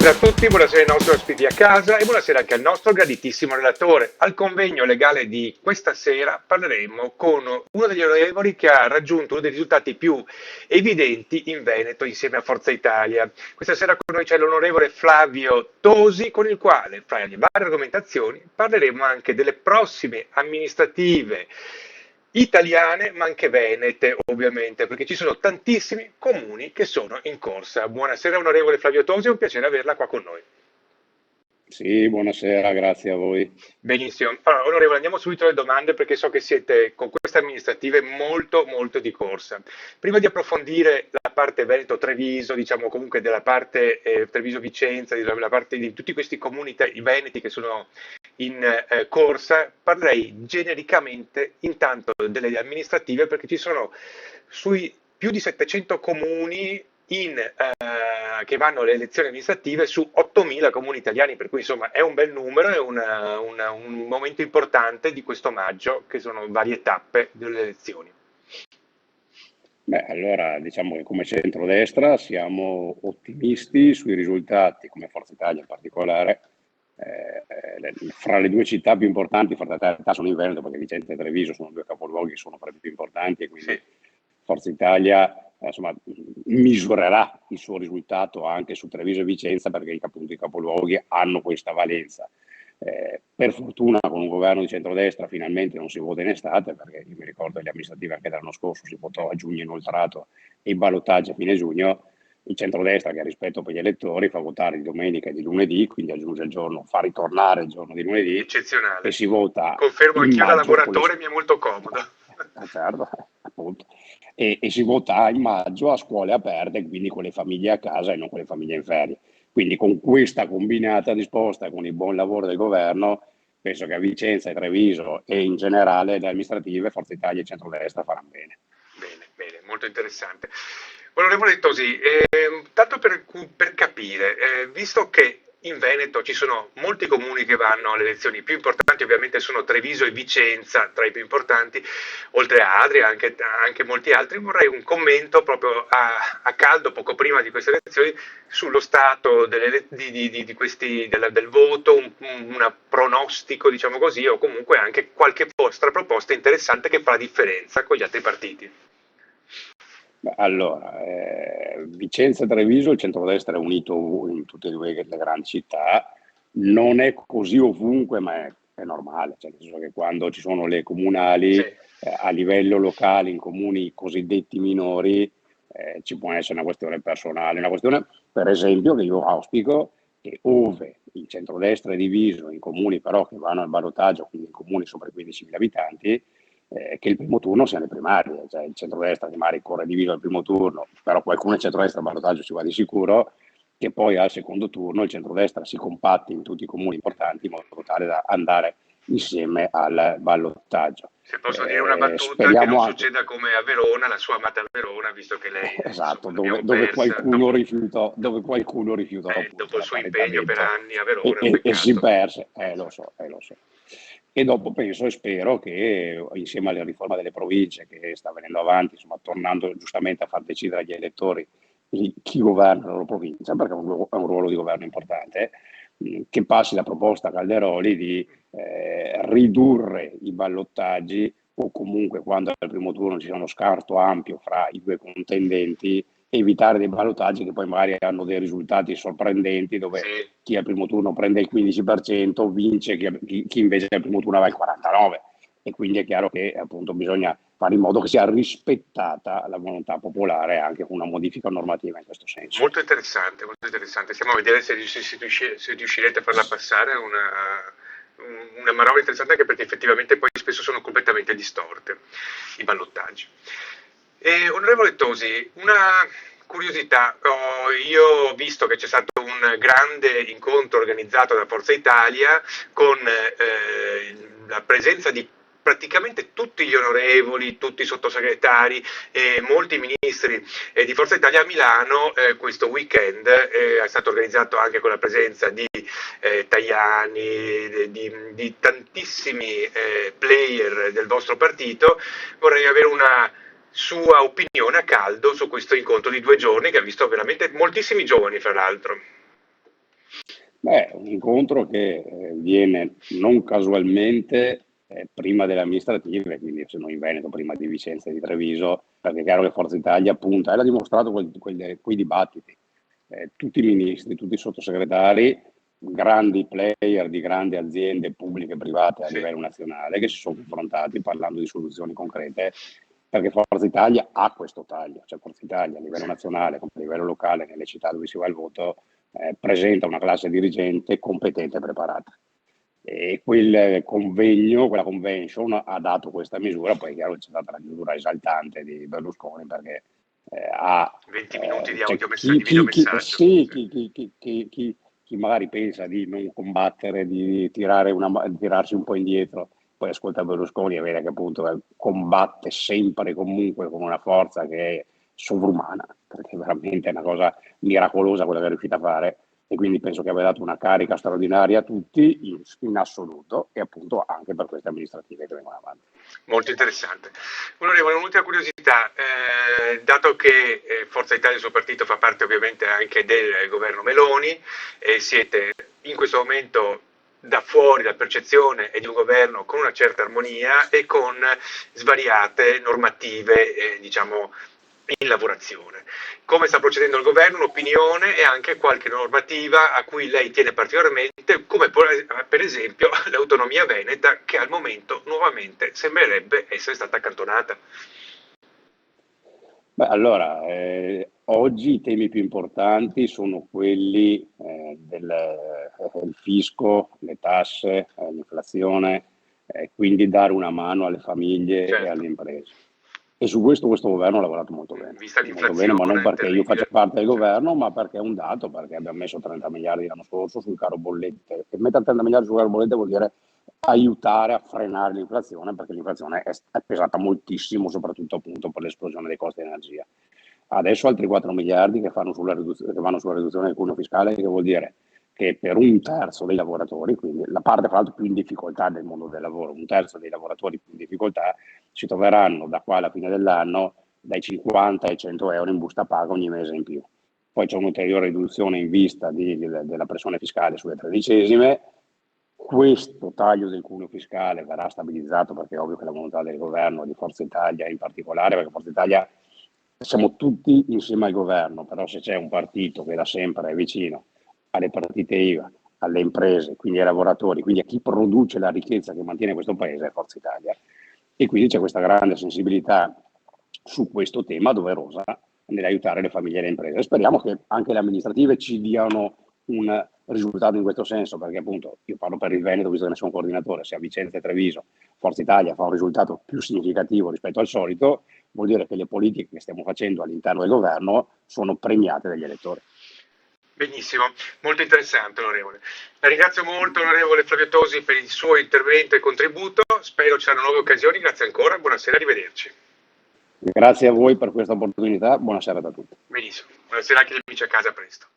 Buonasera a tutti, buonasera ai nostri ospiti a casa e buonasera anche al nostro graditissimo relatore. Al convegno legale di questa sera parleremo con uno degli onorevoli che ha raggiunto uno dei risultati più evidenti in Veneto insieme a Forza Italia. Questa sera con noi c'è l'onorevole Flavio Tosi, con il quale, fra le varie argomentazioni, parleremo anche delle prossime amministrative italiane, ma anche venete, ovviamente, perché ci sono tantissimi comuni che sono in corsa. Buonasera, onorevole Flavio Tosi, è un piacere averla qua con noi. Sì, buonasera, grazie a voi. Benissimo. Allora, onorevole, andiamo subito alle domande perché so che siete con queste amministrative molto, molto di corsa. Prima di approfondire la parte Veneto-Treviso, diciamo comunque della parte Treviso-Vicenza, della parte di tutti questi comuni i veneti che sono in corsa, parlerei genericamente intanto delle amministrative perché ci sono sui più di 700 comuni che vanno alle elezioni amministrative su 8.000 comuni italiani, per cui insomma è un bel numero, è un momento importante di questo maggio, che sono varie tappe delle elezioni. Beh, allora diciamo che come centrodestra siamo ottimisti sui risultati, come Forza Italia in particolare. Fra le due città più importanti, Forza Italia sono in Veneto perché Vicenza e Treviso sono due capoluoghi che sono fra i più importanti e quindi Sì. Forza Italia insomma, misurerà il suo risultato anche su Treviso e Vicenza perché appunto i capoluoghi hanno questa valenza. Per fortuna con un governo di centrodestra finalmente non si vota in estate, perché io mi ricordo le amministrative anche dell'anno scorso si votò a giugno inoltrato e i ballottaggi a fine giugno. Il centrodestra, che ha rispetto per gli elettori, fa votare di domenica e di lunedì, quindi aggiunge il giorno, fa ritornare il giorno di lunedì e Eccezionale. si vota Confermo in anch'io da maggio con le... lavoratore, mi è molto comodo. Certo, appunto. E si vota in maggio a scuole aperte, quindi con le famiglie a casa e non con le famiglie in ferie. Quindi con questa combinata risposta, con il buon lavoro del governo, penso che a Vicenza e Treviso e in generale le amministrative, Forza Italia e centrodestra faranno bene. Bene, bene, molto interessante. Onorevole Tosi, tanto per capire, visto che in Veneto ci sono molti comuni che vanno alle elezioni, i più importanti ovviamente sono Treviso e Vicenza, tra i più importanti, oltre a Adria, anche molti altri, vorrei un commento proprio a caldo, poco prima di queste elezioni, sullo stato del voto, un pronostico, diciamo così, o comunque anche qualche vostra proposta interessante che fa la differenza con gli altri partiti. Beh, allora, Vicenza e Treviso, il centrodestra è unito in tutte e due le grandi città, non è così ovunque, ma è normale, cioè nel senso che quando ci sono le comunali, Sì, a livello locale, in comuni cosiddetti minori, ci può essere una questione personale, una questione, per esempio, che io auspico che ove il centrodestra è diviso in comuni però che vanno al ballottaggio, quindi in comuni sopra i 15.000 abitanti, che il primo turno sia le primarie, cioè il centrodestra che magari corre diviso al primo turno, però qualcuno in centrodestra al ballottaggio ci va di sicuro, che poi al secondo turno il centrodestra si compatti in tutti i comuni importanti in modo tale da andare insieme al ballottaggio. se posso dire una battuta, che non Speriamo anche, succeda come a Verona, la sua amata Verona, visto che lei, esatto, insomma, l'abbiamo persa dove qualcuno rifiutò dopo appunto il suo impegno per l'apparentamento anni a Verona, un e si peccato. perse, lo so, lo so. E dopo penso e spero che insieme alla riforma delle province che sta venendo avanti, insomma, tornando giustamente a far decidere agli elettori chi governa la loro provincia, perché è un ruolo di governo importante, che passi la proposta a Calderoli di ridurre i ballottaggi o comunque quando al primo turno ci sia uno scarto ampio fra i due contendenti, evitare dei ballottaggi che poi magari hanno dei risultati sorprendenti dove Sì, chi al primo turno prende il 15%, vince chi invece al primo turno va il 49%. E quindi è chiaro che appunto bisogna fare in modo che sia rispettata la volontà popolare anche con una modifica normativa in questo senso. molto interessante, molto interessante. Stiamo a vedere se riuscirete a farla passare una manovra interessante, anche perché effettivamente poi spesso sono completamente distorte i ballottaggi. Onorevole Tosi, una curiosità, io ho visto che c'è stato un grande incontro organizzato da Forza Italia con la presenza di praticamente tutti gli onorevoli, tutti i sottosegretari e molti ministri di Forza Italia a Milano questo weekend. È stato organizzato anche con la presenza di Tajani, di tantissimi player del vostro partito. Vorrei avere una sua opinione a caldo su questo incontro di 2 giorni che ha visto veramente moltissimi giovani, fra l'altro. Beh, un incontro che viene non casualmente prima delle amministrative, quindi se non in Veneto, prima di Vicenza e di Treviso, perché è chiaro che Forza Italia punta, e l'ha dimostrato quei dibattiti. Tutti i ministri, tutti i sottosegretari, grandi player di grandi aziende pubbliche e private a Sì, livello nazionale, che si sono confrontati parlando di soluzioni concrete, perché Forza Italia ha questo taglio, cioè Forza Italia a livello sì. nazionale, come a livello locale, nelle città dove si va al voto, presenta una classe dirigente competente e preparata. E quel convegno, quella convention ha dato questa misura, poi è chiaro che c'è stata la misura esaltante di Berlusconi perché ha 20 minuti di cioè, di videomessaggio. sì, Sì. chi magari pensa di non combattere, di tirarsi un po' indietro, poi ascolta Berlusconi e vede che appunto combatte sempre e comunque con una forza che è sovrumana, perché veramente è una cosa miracolosa quella che è riuscita a fare, e quindi penso che abbia dato una carica straordinaria a tutti in assoluto, e appunto anche per queste amministrative che vengono avanti. Molto interessante. Onorevole, un'ultima curiosità, dato che Forza Italia, il suo partito, fa parte ovviamente anche del governo Meloni e siete in questo momento da fuori la percezione è di un governo con una certa armonia e con svariate normative, diciamo, in lavorazione. Come sta procedendo il governo, un'opinione e anche qualche normativa a cui lei tiene particolarmente, come per esempio l'autonomia veneta, che al momento nuovamente sembrerebbe essere stata accantonata. Beh, allora, oggi i temi più importanti sono quelli del fisco, le tasse, l'inflazione, quindi dare una mano alle famiglie e Certo, alle imprese. E su questo governo ha lavorato vista molto bene, ma non l'inflazione perché io faccia terribile. parte del Certo. governo, ma perché è un dato, perché abbiamo messo 30 miliardi l'anno scorso sul caro bollette. E mettere 30 miliardi sul caro bollette vuol dire aiutare a frenare l'inflazione, perché l'inflazione è pesata moltissimo, soprattutto appunto per l'esplosione dei costi di energia. Adesso altri 4 miliardi che vanno sulla riduzione del cuneo fiscale, che vuol dire che per un terzo dei lavoratori, quindi la parte fra l'altro più in difficoltà del mondo del lavoro, un terzo dei lavoratori più in difficoltà si troveranno da qua alla fine dell'anno dai 50 ai 100 euro in busta paga ogni mese in più. Poi c'è un'ulteriore riduzione in vista della pressione fiscale sulle tredicesime. Questo taglio del cuneo fiscale verrà stabilizzato, perché è ovvio che la volontà del governo, di Forza Italia in particolare, perché Forza Italia siamo tutti insieme al governo, però se c'è un partito che da sempre è vicino alle partite IVA, alle imprese, quindi ai lavoratori, quindi a chi produce la ricchezza che mantiene questo paese, è Forza Italia. E quindi c'è questa grande sensibilità su questo tema doverosa nell'aiutare le famiglie e le imprese. Speriamo che anche le amministrative ci diano un risultato in questo senso, perché appunto io parlo per il Veneto, visto che ne sono coordinatore, se a Vicenza e Treviso Forza Italia fa un risultato più significativo rispetto al solito, vuol dire che le politiche che stiamo facendo all'interno del governo sono premiate dagli elettori. Benissimo, molto interessante onorevole. La ringrazio molto onorevole Flavio Tosi per il suo intervento e contributo, spero ci saranno nuove occasioni, grazie ancora, buonasera, arrivederci. Grazie a voi per questa opportunità, buonasera a tutti. Benissimo, buonasera anche agli amici a casa, a presto.